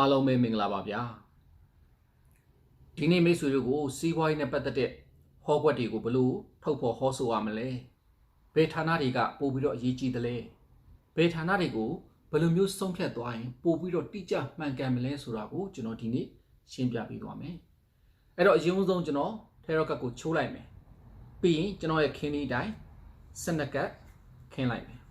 အားလုံးပဲမင်္ဂလာပါဗျာဒီနေ့မိတ်ဆွေတို့ကိုစီးပွားရေးနဲ့ပတ်သက်တဲ့ဟောကွက်တွေကိုဘလို့ထုတ်ဖော်ဟောဆိုရမလဲဘယ်ဌာနတွေကပို့ပြီးတော့အရေးကြီးတယ်လဲဘယ်ဌာနတွေကိုဘယ်လိုမျိုးဆုံးဖြတ်သွားရင်ပို့ပြီးတော့တိကျမှန်ကန်မလဲဆိုတာကိုကျွန်တော်ဒီနေ့ရှင်းပြပေးသွားမယ်အဲ့တော့အရင်ဆုံးကျွန်တော်ထဲရော့ကတ်ကိုချိုးလိုက်မယ်ပြီးရင်ကျွန်တော်ရဲ့ခင်းဒီတိုင်း12ကတ်ခင်းလိုက်မယ်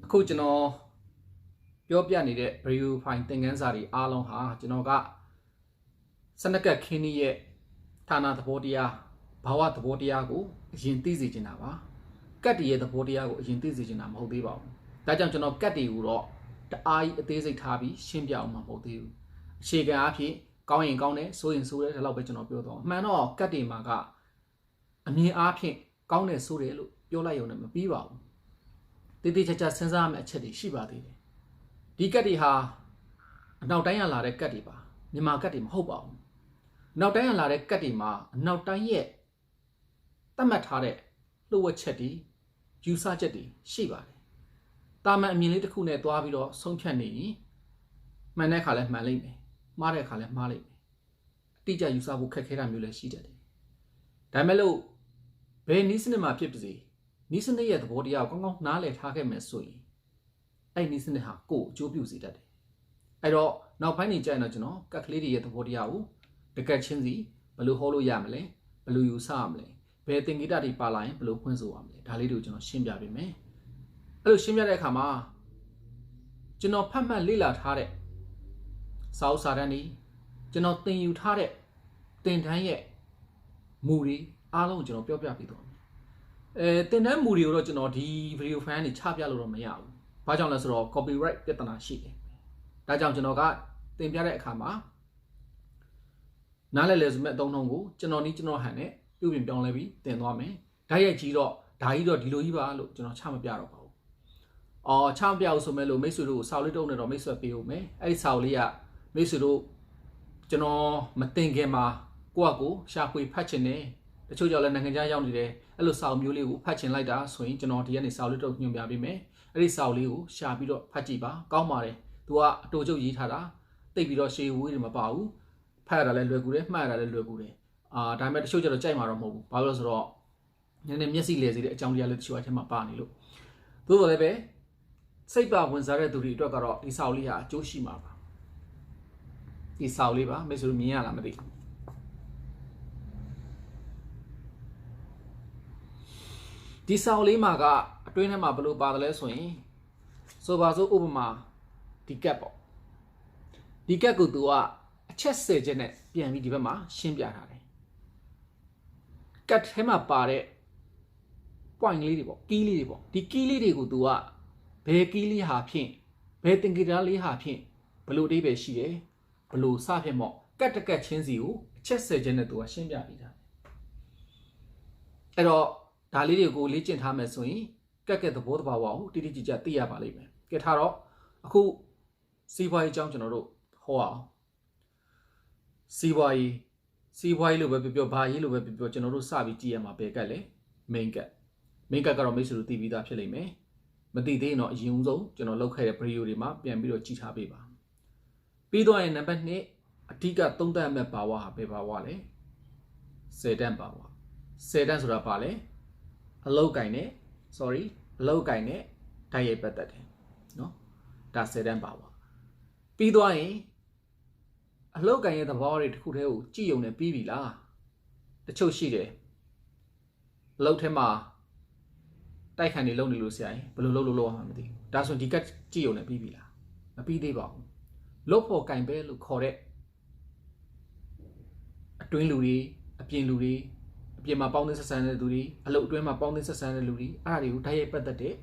အခုကျွန်တော်ပြောပြနေတဲ့ video file သင်ခန်းစာတွေအားလုံးဟာကျွန်တော်ကစနကတ်ခင်းဒီရဲ့ဌာနသဘောတရားဘာဝသဘောတရားကိုအရင်သိစေချင်တာပါကတ်တည်းရဲ့သဘောတရားကိုအရင်သိစေချင်တာမဟုတ်သေးပါဘူးဒါကြောင့်ကျွန်တော်ကတ်တွေကိုတော့တအားကြီးအသေးစိတ်ထားပြီးရှင်းပြအောင်မှာမဟုတ်သေးဘူးအခြေခံအဖြစ်ကောင်းရင်ကောင်းတယ်ဆိုရင်ဆိုတယ်ဒါတော့ပဲကျွန်တော်ပြောတော့အမှန်တော့ကတ်တွေမှာကအမြင်အားဖြင့်ကောင်းတယ်ဆိုတယ်လို့ပြောလိုက်ရုံနဲ့မပြီးပါဘူးတေးသေးချာချာစဉ်းစားရမယ့်အချက်တွေရှိပါသေးတယ်ဒီကတ်တွေဟာအနောက်တိုင်းရလာတဲ့ကတ်တွေပါမြန်မာကတ်တွေမဟုတ်ပါဘူးအနောက်တိုင်းရလာတဲ့ကတ်တွေမှာအနောက်တိုင်းရဲ့သတ်မှတ်ထားတဲ့လှုပ်ဝက်ချက်တွေယူဆချက်တွေရှိပါတယ်တာမန်အမြင်လေးတစ်ခုနဲ့သွားပြီးတော့ဆုံးဖြတ်နေရင်မှန်တဲ့ခါလဲမှန်လိမ့်မယ်မှားတဲ့ခါလဲမှားလိမ့်မယ်အတိအကျယူဆဖို့ခက်ခဲတာမျိုးလည်းရှိတတ်တယ်ဒါမဲ့လို့ဘယ်နည်းစနစ်မှာဖြစ်ပါစေနီးစနစ်ရဲ့သဘောတရားကိုကောင်းကောင်းနားလည်ထားခဲ့မယ်ဆိုရင်အဲ့နီးစနစ်ဟာကိုယ်အကျိုးပြုစေတတ်တယ်အဲ့တော့နောက်ပိုင်းနေကြရင်တော့ကျွန်တော်ကတ်ကလေးတွေရဲ့သဘောတရားကိုတကက်ချင်းစီဘယ်လိုဟောလို့ရမလဲဘယ်လိုယူဆရမလဲဘယ်သင်္ကေတတွေပါလာရင်ဘယ်လိုဖွင့်ဆိုရမလဲဒါလေးတွေကိုကျွန်တော်ရှင်းပြပေးမယ်အဲ့လိုရှင်းပြတဲ့အခါမှာကျွန်တော်ဖတ်မှတ်လေ့လာထားတဲ့စာအုပ်စာတမ်းတွေကျွန်တော်သင်ယူထားတဲ့သင်တန်းရဲ့မူတွေအားလုံးကိုကျွန်တော်ပြောပြပေးသွားမယ်တင်တဲ့မူတွေကိုတော့ကျွန်တော်ဒီ video file နေချပြလို့တော့မရဘူး။ဘာကြောင့်လဲဆိုတော့ copyright ပြဿနာရှိတယ်။ဒါကြောင့်ကျွန်တော်ကတင်ပြတဲ့အခါမှာနားလည်ဆိုမဲ့အသုံးနှုန်းကိုကျွန်တော်ဟန်နဲ့ပြုပြင်ပြောင်းလဲပြီးတင်သွားမယ်။ဓာတ်ရိုက်ကြီးတော့ဒါကြီးတော့ဒီလိုကြီးပါလို့ကျွန်တော်ချမပြတော့ပါဘူး။ချမပြဘူးဆိုမဲ့လို့မိတ်ဆွေတို့စာအုပ်လေးတုံးနေတော့မိတ်ဆွေပေးဦးမယ်။အဲ့ဒီစာအုပ်လေးကမိတ်ဆွေတို့ကျွန်တော်မတင်ခင်မှာကိုယ့်အကိုရှာဖွေဖတ်ချင်တယ်တချို့ကြောင့်လည်းနိုင်ငံခြားရောက်နေတယ်အဲ့လိုစာအုပ်မျိုးလေးကိုဖတ်ချင်လိုက်တာဆိုရင်ကျွန်တော်ဒီကနေစာအုပ်လေးတော့ညွှန်ပြပေးမယ်အဲ့ဒီစာအုပ်လေးကိုရှာပြီးတော့ဖတ်ကြည့်ပါကောင်းပါတယ်သူကအတူချုပ်ရေးထားတာတိတ်ပြီးတော့ရှေးဝေးတွေမပါဘူးဖတ်ရတာလည်းလွယ်ကူတယ်မှတ်ရတာလည်းလွယ်ကူတယ်ဒါပေမဲ့တချို့ကျတော့ကြိုက်မှာတော့မဟုတ်ဘူးဘာလို့လဲဆိုတော့နည်းနည်းမျက်စိလဲစေတဲ့အကြောင်းတရားလေးတချို့အထက်မှာပါနေလို့သို့တော်လည်းပဲစိတ်ပါဝင်စားတဲ့သူတွေအတွက်ကတော့ဒီစာအုပ်လေးဟာအကျိုးရှိမှာပါဒီစာအုပ်လေးပါမိတ်ဆွေတို့မြင်ရလားမသိဘူးဒီစာအုပ်လေးမှာကအတွင်းထဲမှာဘယ်လိုပါတယ်လဲဆိုရင်ဆိုပါစို့ဥပမာဒီကတ်ပေါ့ဒီကတ်ကိုသူကအချက်10ချက်နဲ့ပြန်ပြီးဒီဘက်မှာရှင်းပြထားတယ်ကတ်ထဲမှာပါတဲ့ point လေးတွေပေါ့ key လေးတွေပေါ့ဒီ key လေးတွေကိုသူကဘယ် key လေးဟာဖြင့်ဘယ်သင်္ကေတလေးဟာဖြင့်ဘယ်လိုအဓိပ္ပာယ်ရှိတယ်ဘယ်လိုစဖြင့်ပေါ့ကတ်တကတ်ချင်းစီကိုအချက်10ချက်နဲ့သူကရှင်းပြပေးတာအဲ့တော့ဒါလေးတွေကိုလေ့ကျင့်ထားမယ်ဆိုရင်ကက်ကက်သဘောတဘာဝကိုတိတိကျကျသိရပါလိမ့်မယ်။ကဲထားတော့အခုစီးပွားရေးအကြောင်းကျွန်တော်တို့ဟောအောင်စီးပွားရေးလို့ပဲပြောဘာရေးလို့ပဲပြောကျွန်တော်တို့စပြီးကြည့်ရမှာပဲကက်လေ main ကက်ကတော့မိတ်ဆွေတို့သိပြီးသားဖြစ်လိမ့်မယ်။မသိသေးရင်တော့အရင်ဆုံးကျွန်တော်လုပ်ခဲ့တဲ့ video တွေမှာပြန်ပြီးတော့ကြည့်ထားပေးပါ။ပြီးတော့ရင်နံပါတ်2အဓိကသုံးသပ်မဲ့ဘာဝဟာဘယ်ဘာဝလဲ။10တန်းဘာဝ10တန်းဆိုတာဘာလဲအလောက်ကင်နဲ့ဓာတ်ရိုက်ပတ်သက်တယ်နော်ဒါ10တန်းပါပါပြီးသွားရင်အလောက်ကင်ရဲ့သဘောတွေတစ်ခုတည်းကိုကြည့်ုံနဲ့ပြီးပြီလားတချို့ရှိတယ်အလောက်ထဲမှာတိုက်ခန်တွေလုံနေလို့ဆရာရင်ဘယ်လိုလုပ်လို့ရမှာမသိဘူးဒါဆိုဒီကတ်ကြည့်ုံနဲ့ပြီးပြီလားမပြီးသေးပါဘူးလုတ်ဖို့ကင်ပဲလို့ခေါ်တဲ့အတွင်းလူတွေအပြင်လူတွေပြင်မှာပေါင်းသင်းဆက်ဆံတဲ့သူတွေအလုပ်အတွင်းမှာပေါင်းသင်းဆက်ဆံတဲ့လူတွေအဲ့ဒါတွေကိုဓာတ်ရိုက်ပတ်သက်တဲ့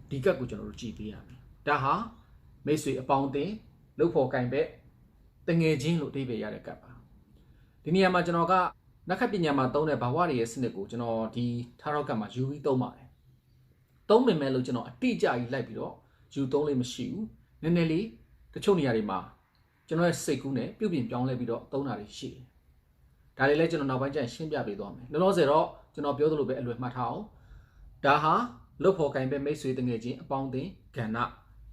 ဒီကတ်ကိုကျွန်တော်တို့ကြည့်ပေးရမယ်ဒါဟာမိတ်ဆွေအပေါင်းအသင်းလုပ်ဖို့ကင်ပဲတငယ်ချင်းလို့အဓိပ္ပာယ်ရတဲ့ကတ်ပါဒီနေရာမှာကျွန်တော်ကနက္ခပညာမှာသုံးတဲ့ဘာဝတွေရဲ့စနစ်ကိုကျွန်တော်ဒီထားတော့ကတ်မှာယူပြီးသုံးပါတယ် သုံးမိမယ်လို့ကျွန်တော်အတိအကျကြီးလိုက်ပြီးတော့ယူသုံးလေးမရှိဘူးနည်းနည်းလေးတချို့နေရာတွေမှာကျွန်တော်ရဲ့စိတ်ကူးနဲ့ပြုတ်ပြင်ပြောင်းလဲပြီးတော့သုံးတာတွေရှိတယ်ဒါတွေလည်းကျွန်တော်နောက်ပိုင်းကျရင်ရှင်းပြပေးသွားမယ်လောလောဆယ်တော့ကျွန်တော်ပြောသလိုပဲအလွယ်မှတ်ထားအောင်ဒါဟာလုတ်ဖို့ကင်ပဲမိတ်ဆွေတငယ်ချင်းအပေါင်းအသင်းကဏ္ဍ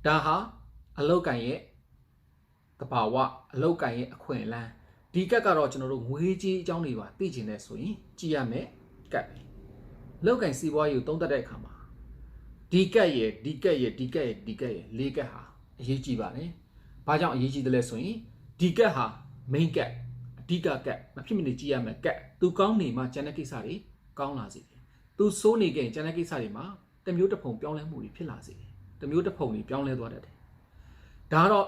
ဒါဟာအလုတ်ကင်ရဲ့တဘာဝအလုတ်ကင်ရဲ့အခွင့်အလမ်းဒီကက်ကတော့ကျွန်တော်တို့ငွေကြီးအကြောင်းတွေပါသိချင်တဲ့ဆိုရင်ကြည့်ရမယ်ကက်ပဲလုတ်ကင်စီးပွားရေးကိုသုံးသပ်တဲ့အခါမှာဒီကက်ရဲ့၄ကက်ဟာအရေးကြီးပါတယ်ဘာကြောင့်အရေးကြီးတယ်လဲဆိုရင်ဒီကက်ဟာ main ကက်အဓိကကက်မဖြစ်မနေကြည့်ရမယ်ကက်သူကောင်းနေမှကျန်တဲ့ကိစ္စတွေကောင်းလာစေတယ်သူစိုးနေခဲ့ကျန်တဲ့ကိစ္စတွေမှာတမျိုးတစ်ဖုံပြောင်းလဲမှုတွေဖြစ်လာစေတယ်တမျိုးတစ်ဖုံတွေပြောင်းလဲသွားတတ်တယ်ဒါတော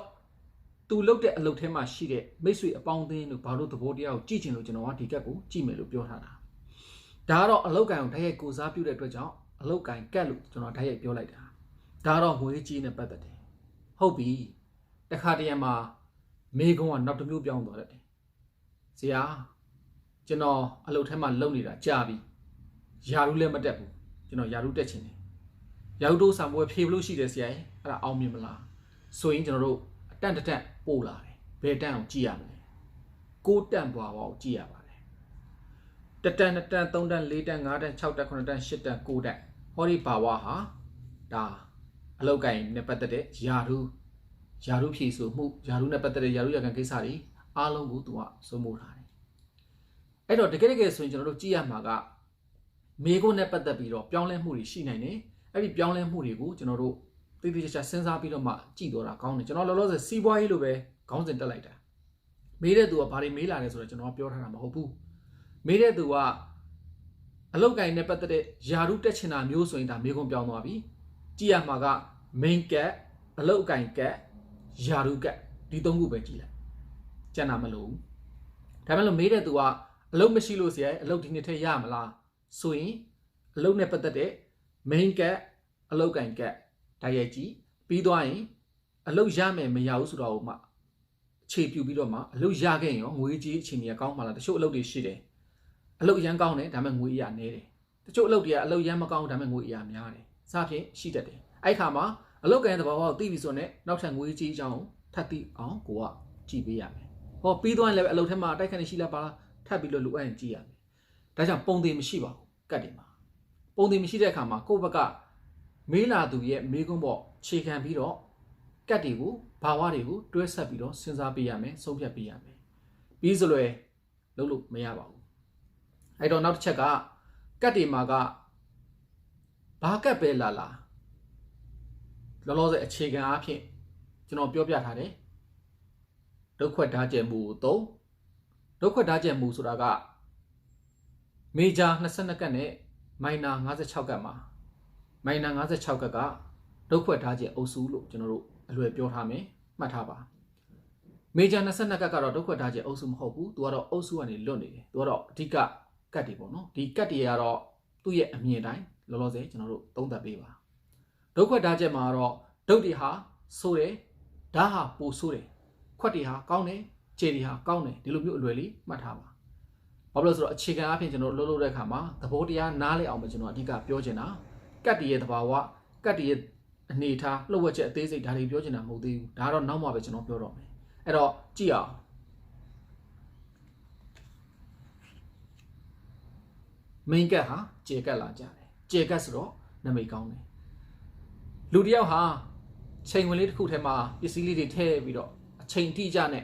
့သူလုပ်တဲ့အလုပ်ထဲမှာရှိတဲ့မိတ်ဆွေအပေါင်းအသင်းတို့ဘာလို့သဘောတရားကိုကြည့်ချင်လို့ကျွန်တော်ကဒီကက်ကိုကြည့်မယ်လို့ပြောထားတာဒါကတော့အလုပ်ကံကိုဓာတ်ရိုက်ကိုစားပြုတဲ့အတွက်ကြောင့်အလုပ်ကံကက်လို့ကျွန်တော်ဓာတ်ရိုက်ပြောလိုက်တာဒါတော့ငွေကြီးနဲ့ပတ်သက်တယ်ဟုတ်ပြီတခါတရံမှာမေကုံးကနောက်တစ်မျိုးပြောင်းသွားတယ်ဆရာကျွန်တော်အလုပ်ထဲမှာလုပ်နေတာကြာပြီယာရုလည်းမတက်ဘူးကျွန်တော်ယာရုတက်ချင်တယ်ယာရုတို့ဆံပွဲဖြေလို့ရှိတယ်ဆရာအဲ့ဒါအောင်မြင်မလားဆိုရင်ကျွန်တော်တို့အတန့်တက်ပို့လာတယ်ဘယ်တန့်အောင်ကြည့်ရမလဲကိုတန့်ပွားအောင်ကြည့်ရပါတယ်တတန်2တန်3တန်4တန်5တန်6တန်9တန်10တန်9တန်ဟောဒီဘာဝဟာဒါအလောက်ကင်နဲ့ပတ်သက်တဲ့ယာရုဖြည့်ဆိုမှုယာရုနဲ့ပတ်သက်တဲ့ယာရုရကန်ကိစ္စတွေအားလုံးကိုသူကစိုးမိုးထားတယ်အဲ့တော့တကယ်ဆိုရင်ကျွန်တော်တို့ကြည့်ရမှာကမေကုန်းနဲ့ပတ်သက်ပြီးတော့ပြောင်းလဲမှုတွေရှိနိုင်တယ်အဲ့ဒီပြောင်းလဲမှုတွေကိုကျွန်တော်တို့တိတိကျကျစဉ်းစားပြီးတော့မှကြည့်တော့တာကောင်းတယ်ကျွန်တော်လောလောဆယ်စီးပွားရေးလိုပဲခေါင်းစဉ်တက်လိုက်တာမေးတဲ့သူကဘာတွေမေးလာလဲဆိုတော့ကျွန်တော်ပြောထားတာမဟုတ်ဘူးမေးတဲ့သူကအလောက်ကင်နဲ့ပတ်သက်တဲ့ယာရုတက်ချင်တာမျိုးဆိုရင်ဒါမေကုန်းပြောင်းသွားပြီကြည့်ရမှာက main ကက်အလောက်ကင်ကက်ယာရုကက်ဒီ၃ခုပဲကြည့်လိုက်ကျန်တာမလို့ဒါမှမဟုတ်မေးတဲ့သူကအလုပ်မရှိလို့ဆရာအလုပ်ဒီနေ့ထည့်ရမလားဆိုရင်အလုပ်နဲ့ပတ်သက်တဲ့ main ကက်အလောက်ကင်ကက်ဓာတ်ရိုက်ကြည့်ပြီးသွားရင်အလုပ်ရမယ်မရဘူးဆိုတော့မှအခြေပြုပြီးတော့မှအလုပ်ရခဲ့ရင်ရောငွေကြီးအချိန်ကြီးကောင်းပါလားတချို့အလုပ်တွေရှိတယ်အလုပ်ရမ်းကောင်းတယ်ဒါပေမဲ့ငွေအရာနည်းတယ်တချို့အလုပ်တွေကအလုပ်ရမ်းမကောင်းဒါပေမဲ့ငွေအရာများတယ်စသဖြင့်ရှိတတ်တယ်အဲ့ခါမှာအလုပ်ကံတဲ့သဘောကိုသိပြီဆိုတော့နောက်ထပ်ငွေကြီးအကြောင်းထပ်သိအောင်ကိုကကြည့်ပေးရမယ်ဟောပြီးသွားရင်လည်းအလုပ်ထဲမှာတိုက်ခတ်နေရှိလားပါလားထပ်ပြီးလို့လိုအပ်ရင်ကြည့်ရမယ်ဒါကြောင့်ပုံသေးမရှိပါဘူးကတ်တယ်မှာပုံသေးမရှိတဲ့အခါမှာကိုယ့်ဘက်ကမေးလာသူရဲ့မေးခွန်းပေါ့ခြေခံပြီးတော့ကတ်တွေကိုဘာဝတွေကိုတွဲဆက်ပြီးတော့စဉ်းစားပေးရမယ်ဆုံးဖြတ်ပေးရမယ်ပြီးစလွယ်လုပ်လို့မရပါဘူးအဲ့တော့နောက်တစ်ချက်ကကတ်တွေမှာကဘာကတ်ပဲလာလောလောဆယ်အခြေခံအားဖြင့်ကျွန်တော်ပြောပြထားတယ်ဒုက္ခဓာတ်ကျမှု3ဒုက္ခဓာတ်ကျမှုဆိုတာကမေဂျာ22ကတ်နဲ့မိုင်နာ56ကတ်မှာမိုင်နာ56ကတ်ကဒုက္ခဓာတ်ကျအုပ်စုလို့ကျွန်တော်တို့အလွယ်ပြောထားမယ်မှတ်ထားပါမေဂျာ22ကတ်ကတော့ဒုက္ခဓာတ်ကျအုပ်စုမဟုတ်ဘူးသူကတော့အုပ်စုကနေလွတ်နေတယ်သူကတော့အဓိကကတ်တွေပေါ့နော်ဒီကတ်တွေကတော့သူ့ရဲ့အမြင်တိုင်းလောလောဆယ်ကျွန်တော်တို့သုံးသပ်ပေးပါဒုက္ခဓာတ်ကျမှာတော့ဒုတ်တွေဟာဆိုးတယ်ဓာတ်ဟာပိုဆိုးတယ်ခွက်တွေဟာကောင်းတယ်ခြေတွေဟာကောင်းတယ်ဒီလိုမျိုးအလွယ်လေးမှတ်ထားပါဘာလို့လဲဆိုတော့အခြေခံအဖြစ်ကျွန်တော်လုပ်တဲ့အခါမှာသဘောတရားနားလည်အောင်ပဲကျွန်တော်အဓိကပြောချင်တာကတ်တည်းရဲ့သဘာဝကတ်တည်းရဲ့အနေထားလှုပ်ဝက်ချက်အသေးစိတ်ဒါတွေပြောချင်တာမဟုတ်သေးဘူးဒါကတော့နောက်မှပဲကျွန်တော်ပြောတော့မယ်အဲ့တော့ကြည့်အောင်မိန်ကတ်ဟာကျေကတ်လာကြတယ်ကျေကတ်ဆိုတော့နာမည်ကောင်းတယ်လူတယောက်ဟာချိန်ဝင်လေးတစ်ခုထဲမှာပစ္စည်းလေးတွေထည့်ပြီးတော့အချိန်တိကျနဲ့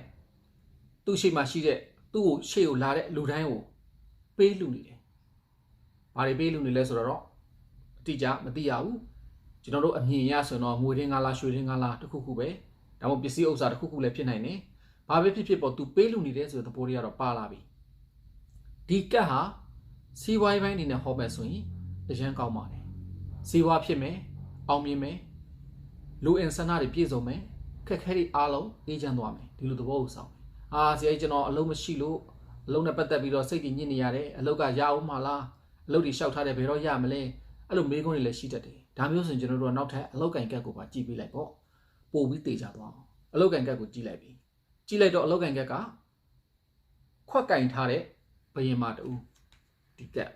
သူ့ရှေ့မှာရှိတဲ့သူ့ကိုရှေ့ကိုလာတဲ့လူတိုင်းကိုပေးလူနေတယ်။ဘာတွေပေးလူနေလဲဆိုတော့အတိအကျမသိရဘူး။ကျွန်တော်တို့အမြင်ရဆိုတော့ငွေရင်းကားလားရွှေရင်းကားလားတစ်ခုခုပဲ။ဒါမှမဟုတ်ပစ္စည်းဥစ္စာတစ်ခုခုလည်းဖြစ်နိုင်တယ်။ဘာပဲဖြစ်ဖြစ်ပေါ့သူပေးလူနေတယ်ဆိုတဲ့သဘောတရားတော့ပါလာပြီ။ဒီကတ်ဟာစီးပွားရေးပိုင်းအနေနဲ့ဟောမယ်ဆိုရင်အရန်ကောင်းပါတယ်။စီးပွားဖြစ်မယ်။အောင်မြင်မယ်လူအင်ဆန္ဒတွေပြည့်စုံမယ်ခက်ခဲတွေအားလုံးအေးချမ်းသွားမယ်ဒီလိုသဘောကိုစောင့်ဆရာကြီးကျွန်တော်အလုံးမရှိလို့အလုံးနဲ့ပတ်သက်ပြီးတော့စိတ်ကြီးညစ်နေရတယ်အလုပ်ကရအောင်မလားအလုပ်တွေလျှောက်ထားတယ်ဘယ်တော့ရမလဲအဲ့လိုမေးခွန်းတွေလည်းရှိတတ်တယ်ဒါမျိုးဆိုရင်ကျွန်တော်တို့ကနောက်ထပ်အလုပ်ကင်ကတ်ကိုပါကြည့်ပေးလိုက်ပေါ့ပို့ပြီးတေချာသွားအောင်အလုပ်ကင်ကတ်ကိုကြည့်လိုက်ပြီကြည့်လိုက်တော့အလုပ်ကင်ကတ်ကခွက်ကင်ထားတဲ့ဘယင်မတူဒီကတ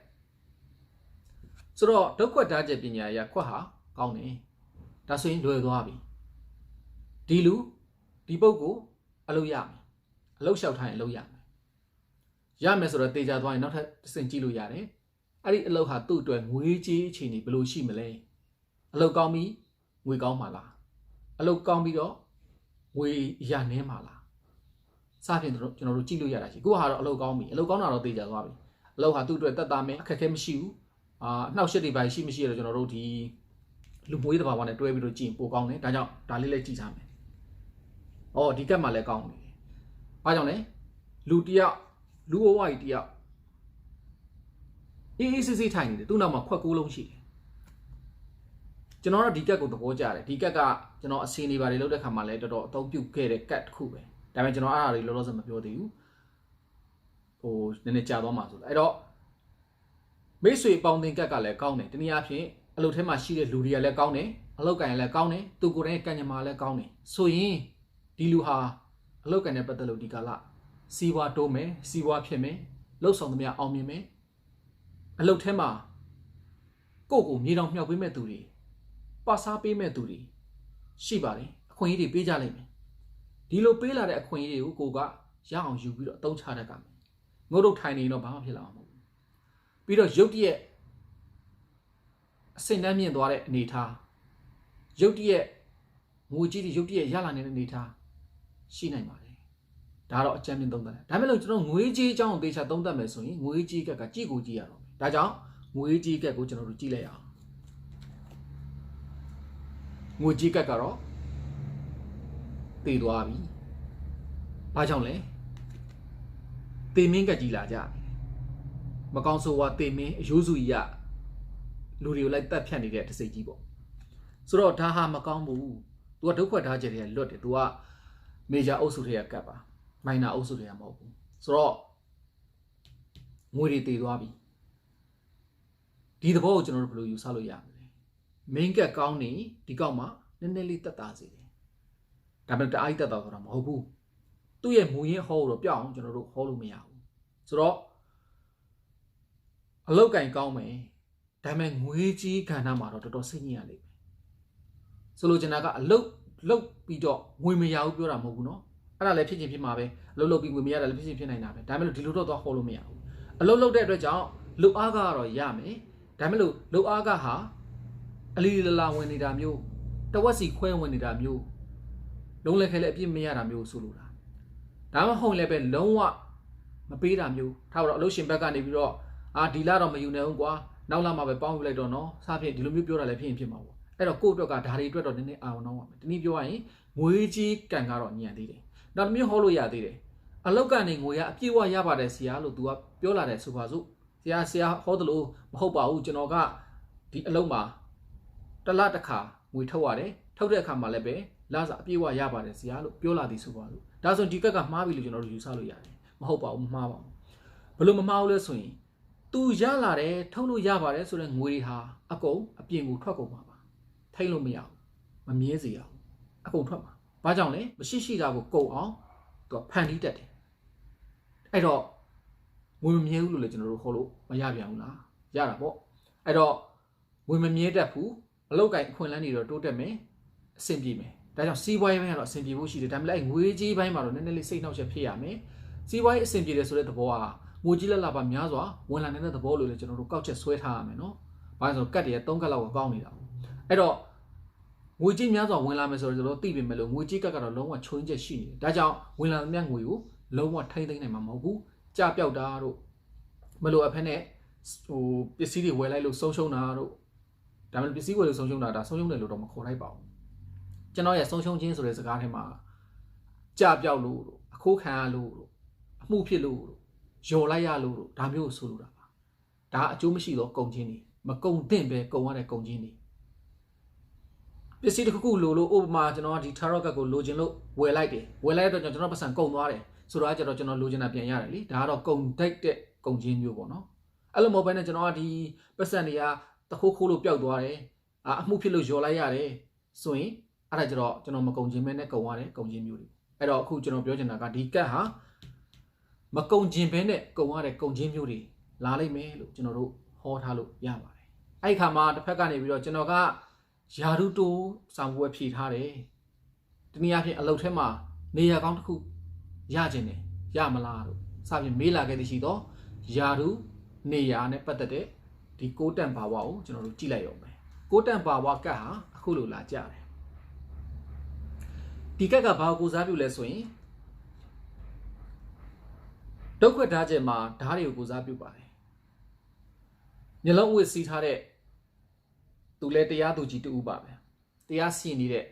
်ဆိုတော့ဒုက္ခဓာတ်ကျပညာရခွက်ဟာ ကောင်းတယ်ဒါဆိုရင်လွယ်သွားပြီဒီလူဒီပုဂ္ဂိုလ်အလုပ်ရမယ်အလုပ်လျှောက်ထားရင်အလုပ်ရမယ်ရမယ်ဆိုတော့တေချာသွားရင်နောက်ထပ်တစ်ဆင့်ကြည့်လို့ရတယ်အဲ့ဒီအလုပ်ဟာသူ့အတွက်ငွေကြေးအခြေအနေဘယ်လိုရှိမလဲအလုပ်ကောင်းပြီးငွေကောင်းမှာလားအလုပ်ကောင်းပြီးတော့ငွေရနှင်းမှာလားစဖြင့်ကျွန်တော်တို့ကြည့်လို့ရတာရှိကိုကဟာတော့အလုပ်ကောင်းပြီအလုပ်ကောင်းတာတော့တေချာသွားပြီအလုပ်ဟာသူ့အတွက်တက်တာမယ်အခက်အခဲမရှိဘူးနှောက်ရှက်တွေပါရှိမရှိရတော့ကျွန်တော်တို့ဒီလူမွေးတဘာဝနဲ့တွဲပြီးတော့ကြည့်ပိုကောင်းတယ်ဒါကြောင့်ဒါလေးလည်းကြည့်ထားမယ်ဒီကက်မှာလည်းကောင်းနေတယ်ဘာကြောင့်လဲလူတယောက်လူဘဝကြီးတယောက်အေးစစ်စစ်ထိုင်နေတယ်သူ့နောက်မှာခွက်ကိုးလုံးရှိတယ်ကျွန်တော်တော့ဒီကက်ကိုသဘောကျတယ်ဒီကက်ကကျွန်တော်အစင်းနေပါတယ်လောက်တဲ့ခါမှာလည်းတော်တော်အသုံးပြုခဲ့တဲ့ကက်တစ်ခုပဲဒါပေမဲ့ကျွန်တော်အားအရာတွေလောလောဆယ်မပြောသေးဘူးနည်းနည်းကြာသွားမှာဆိုတော့အဲ့တော့မိတ်ဆွေပေါင်းတင်ကက်ကလည်းကောင်းတယ်တနည်းအားဖြင့်အလုပ်ထဲမှာရှိတဲ့လူတွေကလည်းကောင်းတယ်အလုပ်ကန်လည်းကောင်းတယ်သူကိုယ်တိုင်ကံကြမ္မာလည်းကောင်းတယ်ဆိုရင်ဒီလူဟာအလုပ်ကန်နဲ့ပတ်သက်လို့ဒီကာလစီးပွားတိုးမယ်စီးပွားဖြစ်မယ်လှုပ်ဆောင်သမျှအောင်မြင်မယ်အလုပ်ထဲမှာကိုယ့်ကိုမြေတောင်မြှောက်ပေးမဲ့သူတွေပါစားပေးမဲ့သူတွေရှိပါတယ်အခွင့်အရေးတွေပေးကြလိမ့်မယ်ဒီလိုပေးလာတဲ့အခွင့်အရေးတွေကိုကိုကရအောင်ယူပြီးတော့အသုံးချတတ်ကြမယ်ငုတ်တော့ထိုင်နေတော့ဘာမှဖြစ်လာမှာမဟုတ်ဘူးပြီးတော့ရုပ်တရက်အစိမ့်တန်းမြင့်သွားတဲ့အနေထားရုပ်တရက်ငွေကြီးတွေရုပ်တရက်ရလာနေတဲ့အနေထားရှိနိုင်ပါတယ်ဒါတော့အကြမ်းမြင့်သုံးသပ်တယ်ဒါပေမဲ့လို့ကျွန်တော်ငွေကြီးအကြောင်းကိုသေချာသုံးသပ်မယ်ဆိုရင်ငွေကြီးကကြည့်ကိုကြည့်ရတော့မယ်ဒါကြောင့်ငွေကြီးကကိုကျွန်တော်တို့ကြည့်လိုက်အောင်ငွေကြီးကတော့တည်သွားပြီဘာကြောင့်လဲတေမင်းကကြီးလာကြမကောင်းဆိုးဝါတေမင်းအယိုးစုကြီးကလူတွေကိုလိုက်တက်ဖြတ်နေတဲ့တစိတ်ကြီးပေါ့ဆိုတော့ဒါဟာမကောင်းဘူး तू ကဒုက္ခထားကြတယ်လွတ်တယ် तू ကမေဂျာအုပ်စုတွေကကတ်ပါမိုင်နာအုပ်စုတွေကမဟုတ်ဘူးဆိုတော့ငွေတွေတည်သွားပြီဒီသဘောကိုကျွန်တော်တို့ဘယ်လိုယူဆလို့ရမလဲ main ကတ်ကောင်းနေဒီကောက်မှာနည်းနည်းလေးတက်တာစေတယ်ဒါပေမဲ့တအားကြီးတက်တာဆိုတာမဟုတ်ဘူးသူ့ရဲ့မူရင်းဟောတော့ပြောင်းအောင်ကျွန်တော်တို့ဟောလို့မရဘူးဆိုတော့အလောက်ကင်ကောင်းမယ်ဒါပေမဲ့ငွေကြီးခန္ဓာမှာတော့တော်တော်စိတ်ညစ်ရလိမ့်မယ်ဆိုလိုချင်တာကအလုတ်ပြီးတော့ငွေမရဘူးပြောတာမဟုတ်ဘူးเนาะအဲ့ဒါလည်းဖြစ်ချင်းဖြစ်မှာပဲအလုတ်ပြီးငွေမရတာလည်းဖြစ်ချင်းဖြစ်နိုင်တာပဲဒါပေမဲ့ဒီလိုတော့သွားဟောလို့မရဘူးအလုတ်တဲ့အတွက်ကြောင့်လုအားကတော့ရမယ်ဒါပေမဲ့လို့လုအားကဟာအလီလလာဝင်နေတာမျိုးတဝက်စီခွဲဝင်နေတာမျိုးလုံးလက်ခဲလည်းအပြစ်မရတာမျိုးဆိုလိုတာဒါမှမဟုတ်လည်းပဲလုံးဝမပေးတာမျိုးထားတော့အလုတ်ရှင်ဘက်ကနေပြီးတော့ဒီလာတော့မယူနိုင်ဘူးကွာနောက်လာမှပဲပေါင်းယူလိုက်တော့နော်စဖြင့်ဒီလိုမျိုးပြောတာလည်းဖြစ်ရင်ဖြစ်မှာပေါ့အဲ့တော့ကိုယ့်အတွက်ကဒါတွေအတွက်တော့နည်းနည်းအာရုံတော့ပါမယ်တနည်းပြောရရင်ငွေကြီးကန်ကတော့ညံသေးတယ်နောက်တစ်မျိုးဟောလို့ရသေးတယ်အလောက်ကနေငွေရအပြည့်ဝရပါတယ်ဆရာလို့ तू ကပြောလာတယ်ဆိုပါစို့ဆရာဟောတယ်လို့မဟုတ်ပါဘူးကျွန်တော်ကဒီအလုံးမှာတစ်လတစ်ခါငွေထုတ်ရတယ်ထုတ်တဲ့အခါမှာလည်းပဲလစာအပြည့်ဝရပါတယ်ဆရာလို့ပြောလာသည်ဆိုပါစို့ဒါဆိုဒီကက်ကမှားပြီလို့ကျွန်တော်တို့ယူဆလို့ရတယ်မဟုတ်ပါဘူးမမှားပါဘူးဘလို့မမှားဘူးလဲဆိုရင်သူရလာတယ်ထုတ်လို့ရပါတယ်ဆိုတဲ့ငွေတွေဟာအကုန်အပြင်ကိုထွက်ကုန်ပါပါထိတ်လို့မရဘူးမမြဲစေရဘူးအကုန်ထွက်မှာဘာကြောင့်လဲမရှိရှိတာကိုကုန်အောင်သူကဖန်တီးတတ်တယ်အဲ့တော့ငွေမမြဲဘူးလို့လည်းကျွန်တော်တို့ဟောလို့မရပြန်ဘူးလားရတာပေါ့အဲ့တော့ငွေမမြဲတတ်ဘူးအလောက်ကင်အခွင့်အလမ်းတွေတော့တိုးတက်မယ်အဆင်ပြေမယ်ဒါကြောင့်စီးပွားရေးပိုင်းကတော့အဆင်ပြေဖို့ရှိတယ်ဒါပေမဲ့ငွေကြီးပိုင်းမှာတော့နည်းနည်းလေးစိတ်နှောက်ယှက်ဖြစ်ရမယ်စီးပွားရေးအဆင်ပြေတယ်ဆိုတဲ့သဘောကငွေကြီးလက်လာပါများစွာဝင်လာနေတဲ့သဘောလို့လည်းကျွန်တော်တို့ကောက်ချက်ဆွဲထားရမယ်နော်။ဘာလို့ဆိုတော့ကတ်တွေက3ကတ်လောက်ကကောင်းနေတာ။အဲ့တော့ငွေကြီးများစွာဝင်လာမယ်ဆိုတော့ကျွန်တော်သိပြီမဲ့လို့ငွေကြီးကတ်ကတော့လုံးဝချိုးချက်ရှိနေတယ်။ဒါကြောင့်ဝင်လာတဲ့ငွေကိုလုံးဝထိမ့်သိမ့်နိုင်မှာမဟုတ်ဘူး။ကြာပြောက်တာတို့မလို့အဖက်နဲ့ပစ္စည်းတွေဝယ်လိုက်လို့ဆုံးရှုံးတာတို့ဒါမှမဟုတ်ပစ္စည်းဝယ်လို့ဆုံးရှုံးတာဒါဆုံးရှုံးတယ်လို့တော့မခေါ်လိုက်ပါဘူး။ကျွန်တော်ရဲ့ဆုံးရှုံးခြင်းဆိုတဲ့စကားထဲမှာကြာပြောက်လို့အခိုးခံရလို့အမှုဖြစ်လို့ယော်လိုက်ရလို့ဒါမျိုးဆိုလိုတာပါဒါအကျိုးမရှိတော့ကုန်ချင်းနေမကုန်သင့်ပဲကုန်ရတဲ့ကုန်ချင်းနေပစ္စည်းတစ်ခုလိုလို့ဥပမာကျွန်တော်ကဒီ tarot ကတ်ကိုလိုချင်လို့ဝယ်လိုက်တယ်ဝယ်လိုက်တော့ကျွန်တော်ပတ်စံကုန်သွားတယ်ဆိုတော့ကျတော့ကျွန်တော်လိုချင်တာပြန်ရတယ်လေဒါကတော့ကုန်တိုက်တဲ့ကုန်ချင်းမျိုးပေါ့နော်အဲ့လိုမဟုတ်ဘဲနဲ့ကျွန်တော်ကဒီပတ်စံတွေကတခိုးခိုးလို့ပျောက်သွားတယ်အမှုဖြစ်လို့ယော်လိုက်ရတယ်ဆိုရင်အဲ့ဒါကျတော့ကျွန်တော်မကုန်ချင်းမဲနဲ့ကုန်ရတယ်ကုန်ချင်းမျိုးတွေအဲ့တော့အခုကျွန်တော်ပြောချင်တာကဒီကတ်ဟာမကုံကျင်ဘဲနဲ့ကုံရတဲ့ကုံချင်းမျိုးတွေလာလိမ့်မယ်လို့ကျွန်တော်တို့ဟောထားလို့ရပါတယ်အဲ့ဒီခါမှာတစ်ဖက်ကနေပြီးတော့ကျွန်တော်က ယာရုတိုးဆောင်ပွဲဖြေထားတယ်တနည်းအားဖြင့်အလုပ်ထဲမှာနေရာကောင်းတစ်ခုရခြင်းနဲ့ရမလားလို့စပြင်မေးလာခဲ့တဲ့ရှိတော့ယာရုနေရာနဲ့ပတ်သက်တဲ့ဒီကိုတန်ဘာဝကိုကျွန်တော်တို့ကြည့်လိုက်ရအောင်ပဲကိုတန်ဘာဝကတ်ဟာအခုလိုလာကြတယ်ဒီကက်ကဘာကိုစားပြုလဲဆိုရင်ဒုက္ခဓာတ်ကျင်မှာဓာတ်တွေကိုကိုစားပြုပါတယ်မျက်လုံးဝစ်စီးထားတဲ့သူလဲတရားသူကြီးတူပါပဲတရားစီရင်နေတဲ့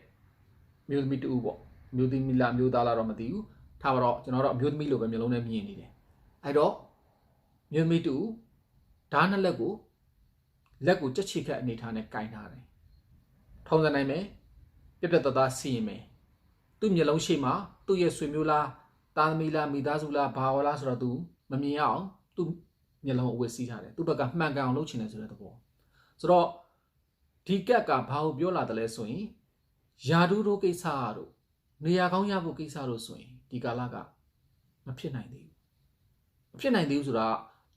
မျိုးသမီးတူပေါ့မျိုးသမီးလားမျိုးသားလားတော့မသိဘူးထားပါတော့ကျွန်တော်တို့အမျိုးသမီးလိုပဲမျိုးလုံးနဲ့မြင်နေတယ်အဲ့တော့မျိုးသမီးတူဓာတ်နှစ်လက်ကိုကြက်ချီခတ်အနေထားနဲ့ကင်ထားတယ်ထုံစံနိုင်မယ်ပြပြတသားစီရင်မယ်သူ့မျက်လုံးရှိမှသူ့ရဲ့ဆွေမျိုးလားသားသမီးလားမိသားစုလားဘာဝလားဆိုတော့သူမမြင်အောင်သူ့မျက်လုံးအဝတ်စီးထားတယ်သူ့ဘက်ကမှန်ကန်အောင်လုပ်ချင်တယ်ဆိုတဲ့သဘောဆိုတော့ဒီကက်ကဘာကိုပြောလာတယ်လဲဆိုရင်ယာဒူတို့ကိစ္စတို့နေရာကောင်းရဖို့ကိစ္စတို့ဆိုရင်ဒီကာလကမဖြစ်နိုင်သေးဘူးမဖြစ်နိုင်သေးဘူးဆိုတာ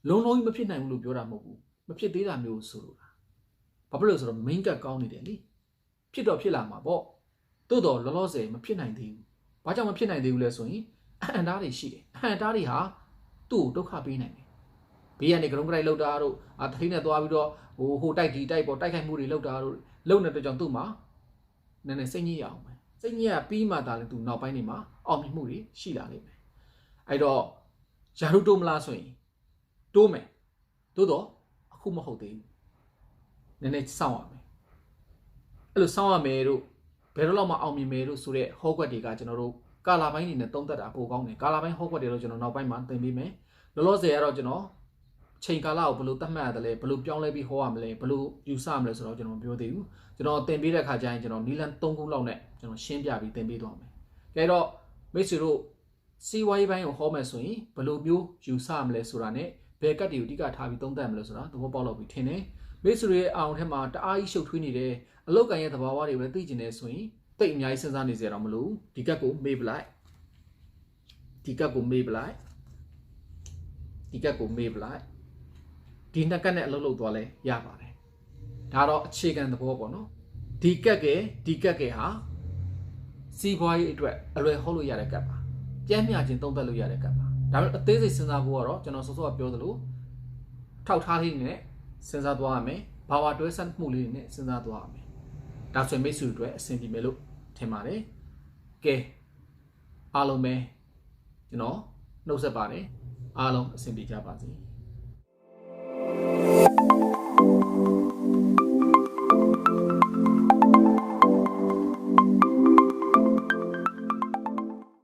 လုံးလုံးကြီးမဖြစ်နိုင်ဘူးလို့ပြောတာမဟုတ်ဘူးမဖြစ်သေးတာမျိုးဆိုလိုတာဘာဖြစ်လို့ဆိုတော့ main ကတ်ကောင်းနေတယ်လေဖြစ်တော့ဖြစ်လာမှာပေါ့တိုးတော့လောလောဆယ်မဖြစ်နိုင်သေးဘူးဘာကြောင့်မဖြစ်နိုင်သေးဘူးလဲဆိုရင်အဟံတားတွေရှိတယ်အဟံတားတွေဟာသူ့ကိုဒုက္ခပေးနိုင်တယ်ဘေးကနေကရုံးကရိုက်လောက်တာတို့တထိန်နဲ့သွားပြီးတော့ဟိုတိုက်ဒီတိုက်ပေါ်တိုက်ခိုက်မှုတွေလောက်တာတို့လုံနေတဲ့ကြောင့်သူ့မှာနည်းနည်းစိတ်ညစ်ရအောင်ပဲစိတ်ညစ်ရပြီးမှသာလေသူနောက်ပိုင်းနေမှာအောင်မြင်မှုတွေရှိလာလိမ့်မယ်အဲ့တော့ယာရုတိုးမလားဆိုရင်တိုးမယ်တိုးတော့အခုမဟုတ်သေးဘူးနည်းနည်းစောင့်ရမယ်အဲ့လိုစောင့်ရမယ်တို့ဘယ်တော့မှအောင်မြင်မယ်တို့ဆိုတဲ့ဟောကွက်တွေကကျွန်တော်တို့ကာလာပိုင်းနေနဲ့သုံးသက်တာပိုကောင်းတယ်ကာလာပိုင်းဟောကွက်တွေတော့ကျွန်တော်နောက်ပိုင်းမှာသင်ပေးမယ်လောလောဆယ်ကတော့ကျွန်တော်ချိန်ကာလကိုဘယ်လိုသတ်မှတ်ရတယ်လဲဘယ်လိုပြောင်းလဲပြီးဟောရမလဲဘယ်လိုယူဆမလဲဆိုတော့ကျွန်တော်မပြောသေးဘူးကျွန်တော်သင်ပေးတဲ့ခါကျရင်ကျွန်တော်နီလန်3ခုလောက်နဲ့ကျွန်တော်ရှင်းပြပြီးသင်ပေးသွားမယ်။ကဲတော့မိတ်ဆွေတို့စီဝိုင်းပိုင်းကိုဟောမယ်ဆိုရင်ဘယ်လိုမျိုးယူဆမလဲဆိုတာနဲ့ဘယ်ကတ်တွေကိုအဓိကထားပြီးသုံးသပ်မလဲဆိုတာသဘောပေါက်လို့ပြီးထင်တယ်။မိတ်ဆွေရဲ့အောင်ထဲမှာတအားကြီးရှုပ်ထွေးနေတယ်အလောက်ကန်ရဲ့သဘာဝတွေပဲသိကျင်နေဆိုရင်တိတ်အများကြီးစဉ်းစားနေကြရတော့မလို့ဒီကတ်ကိုမေးပလိုက်ဒီကတ်ကိုမေးပလိုက်ဒီကတ်ကိုမေးပလိုက်ဒီနှစ်ကတ်နဲ့အလုပ်လုပ်သွားလဲရပါတယ်ဒါတော့အခြေခံသဘောပေါ့နော်ဒီကက်ကဲဟာစီးပွားရေးအတွက်အလွယ်ဟောလို့ရတဲ့ကတ်ပါကြမ်းမြခြင်းသုံးသပ်လို့ရတဲ့ကတ်ပါဒါပေမဲ့အသေးစိတ်စဉ်းစားဖို့ကတော့ကျွန်တော်စောစောကပြောသလိုထောက်ထားလေးနဲ့စဉ်းစားသွားရမယ်ဘာဝတွဲဆက်မှုလေးနဲ့စဉ်းစားသွားရမယ်ဒါဆိုရင်မိတ်ဆွေတို့အဆင်ပြေမယ်လို့ထင်ပါတယ်ကဲအားလုံးပဲကျွန်တော်နှုတ်ဆက်ပါတယ်အားလုံးအဆင်ပြေကြပါစေ